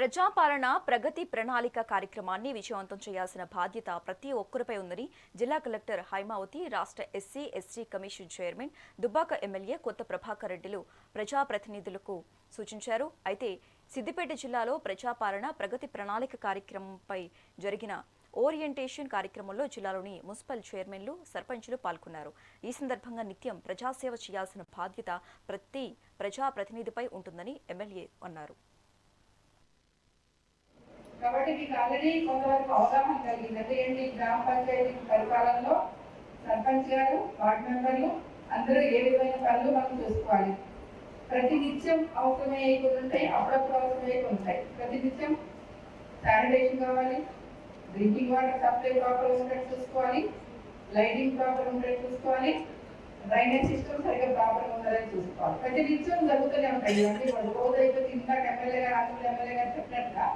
ప్రజాపాలన ప్రగతి ప్రణాళిక కార్యక్రమాన్ని విజయవంతం చేయాల్సిన బాధ్యత ప్రతి ఒక్కరిపై ఉందని జిల్లా కలెక్టర్ హైమావతి, రాష్ట్ర SC ST commission chairman Dubbaka MLA కొత్త ప్రభాకర్ రెడ్డిలు ప్రజాప్రతినిధులకు సూచించారు. అయితే సిద్దిపేట జిల్లాలో ప్రజాపాలన ప్రగతి ప్రణాళిక కార్యక్రమంపై జరిగిన ఓరియంటేషన్ కార్యక్రమంలో జిల్లాలోని మున్సిపల్ చైర్మన్లు, సర్పంచులు పాల్గొన్నారు. ఈ సందర్భంగా నిత్యం ప్రజాసేవ చేయాల్సిన బాధ్యత ప్రతి ప్రజాప్రతినిధిపై ఉంటుందని ఎమ్మెల్యే అన్నారు. కాబట్టి మీకు ఆల్రెడీ కొంతవరకు అవగాహన కలిగింది. ఏంటి గ్రామ పంచాయతీ పరిపాలనలో సర్పంచ్ గారు, వార్డు మెంబర్లు అందరూ ఏ విధమైన పనులు మనం చూసుకోవాలి. ప్రతి నిత్యం అవసరమయ్యే కొన్ని ఉంటాయి, అప్పుడప్పుడు అవసరమయ్యే కొన్ని ఉంటాయి. ప్రతి నిత్యం శానిటేషన్ కావాలి, డ్రింకింగ్ వాటర్ సప్లై ప్రాపర్ ఉండేట్టు చూసుకోవాలి, లైటింగ్ ప్రాపర్ ఉండేట్టు చూసుకోవాలి, డ్రైనేజ్ సిస్టమ్ సరిగ్గా ప్రాపర్గా ఉండాలని చూసుకోవాలి. ప్రతి నిత్యం జరుగుతూనే ఉంటాయి. ఇవన్నీ రోజు అయిపోతే ఇందాక ఎమ్మెల్యే గారు, అసలు ఎమ్మెల్యే గారు చెప్పినట్టుగా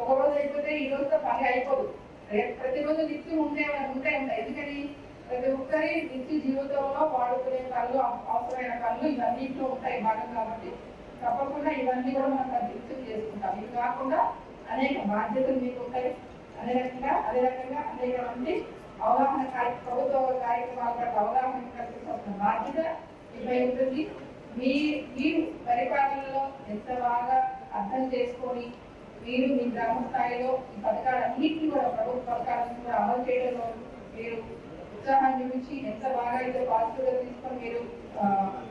ఒక రోజు అయిపోతే ఈ రోజుతో పని అయిపోదు. ప్రతిరోజు నిత్యం ఉంటాయి. ఎందుకని ప్రతి ఒక్కరి నిత్య జీవితంలో వాడుకునే పనులు, అవసరమైన పనులు ఇవన్నీట్లో ఉంటాయి భాగం. కాబట్టి తప్పకుండా ఇవన్నీ కూడా మనం నిత్యం చేసుకుంటాం. ఇవి కాకుండా అనేక బాధ్యతలు మీకు ఉంటాయి. అదే రకంగా అనేక మంది అవగాహన ప్రభుత్వ కార్యక్రమాల పట్ల అవగాహన కల్పించాల్సిన బాధ్యత ఇపై ఉంటుంది. మీ పరిపాలనలో ఎంత బాగా అర్థం చేసుకొని మీరు మీ గ్రామ స్థాయిలో ఈ పథకాలన్నింటినీ కూడా, ప్రభుత్వ పథకాలను కూడా అమలు చేయడంలో మీరు ఉత్సాహాన్ని చూపించి ఎంత బాగా అయితే పాజిటివ్గా తీసుకొని మీరు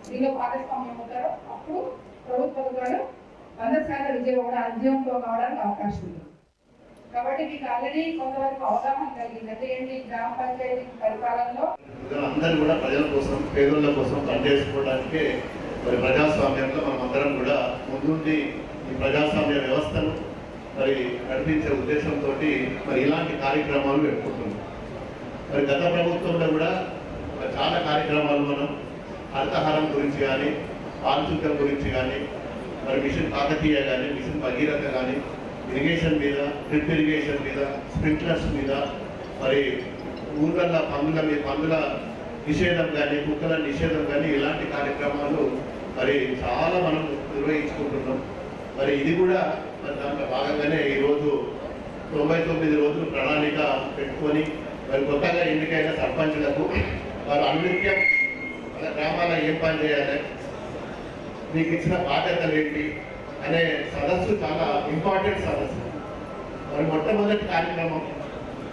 దీనిలో భాగస్వామ్యం అవుతారో అప్పుడు ప్రభుత్వ పథకాలు 100% విజయవంతం కావడానికి అవకాశం ఉంది. కాబట్టి మీకు ఆల్రెడీ కొంతవరకు అవగాహన కలిగింది. ఏంటి గ్రామ పంచాయతీ పరిపాలనలో అందరూ కూడా ప్రజల కోసం, పేదల కోసం పనిచేసుకోవడానికి మరి ప్రజాస్వామ్యంలో మనం అందరం కూడా ముందుండి ఈ ప్రజాస్వామ్య వ్యవస్థను మరి నడిపించే ఉద్దేశంతో మరి ఇలాంటి కార్యక్రమాలు పెట్టుకుంటున్నాం. మరి గత ప్రభుత్వంలో కూడా చాలా కార్యక్రమాలు మనం హరితహారం గురించి కానీ, పారిశుద్ధ్యం గురించి కానీ, మరి మిషన్ కాకతీయ కానీ, మిషన్ భగీరథ కానీ, ఇరిగేషన్ మీద, డ్రిప్ ఇరిగేషన్ మీద, స్ప్రింక్లర్స్ మీద, మరి ఊళ్ళల్లో పందుల నిషేధం కానీ, కుక్కల నిషేధం కానీ, ఇలాంటి కార్యక్రమాలు మరి చాలా మనం నిర్వహించుకుంటున్నాం. మరి ఇది కూడా మరి దాంట్లో భాగంగానే ఈరోజు 99 రోజులు ప్రణాళిక పెట్టుకొని మరి కొత్తగా ఎన్నికైన సర్పంచులకు వారు అనునిత్యం మన గ్రామాల్లో ఏం పని చేయాలి, మీకు ఇచ్చిన బాధ్యతలు ఏంటి అనే సదస్సు చాలా ఇంపార్టెంట్ సదస్సు. మరి మొట్టమొదటి కార్యక్రమం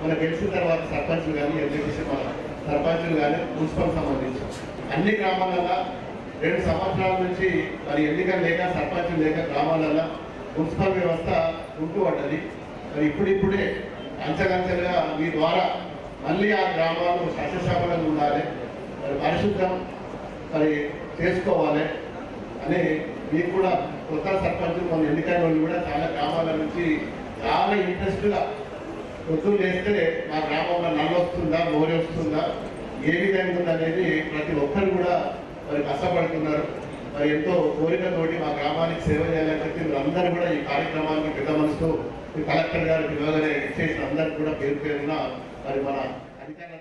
మనకు తెలిసిన తర్వాత సర్పంచులు కానీ, ఎంపీటీసీ మన సర్పంచులు కానీ, మున్సిపల్ సంబంధించి అన్ని గ్రామాలలో 2 సంవత్సరాల నుంచి మరి ఎన్నికలు లేక, సర్పంచులు లేక గ్రామాలలో మున్సిపల్ వ్యవస్థ ఉంటూ పడ్డది. మరి ఇప్పుడిప్పుడే అంచెలంచెలుగా మీ ద్వారా మళ్ళీ ఆ గ్రామాలు సస్యశ్యామలంగా ఉండాలి, మరి పరిశుభ్రం మరి చేసుకోవాలి అని మీకు కూడా కొత్త సర్పంచులు మన ఎన్నికైన వాళ్ళు కూడా చాలా గ్రామాల నుంచి చాలా ఇంట్రెస్ట్గా పొద్దులు చేస్తే మా గ్రామంలో నల్ల వస్తుందా, మోరి వస్తుందా, ఏ విధంగా ఉందనేది ప్రతి ఒక్కరు కూడా మరి కష్టపడుతున్నారు. మరి ఎంతో కోరికతోటి మా గ్రామానికి సేవ చేయాలని చెప్పి అందరూ కూడా ఈ కార్యక్రమానికి పెద్ద మనసుతో కలెక్టర్ గారు పిలవగానే ఇచ్చేసిన అందరికీ కూడా పేరు పేరున మరి మన అధికారులు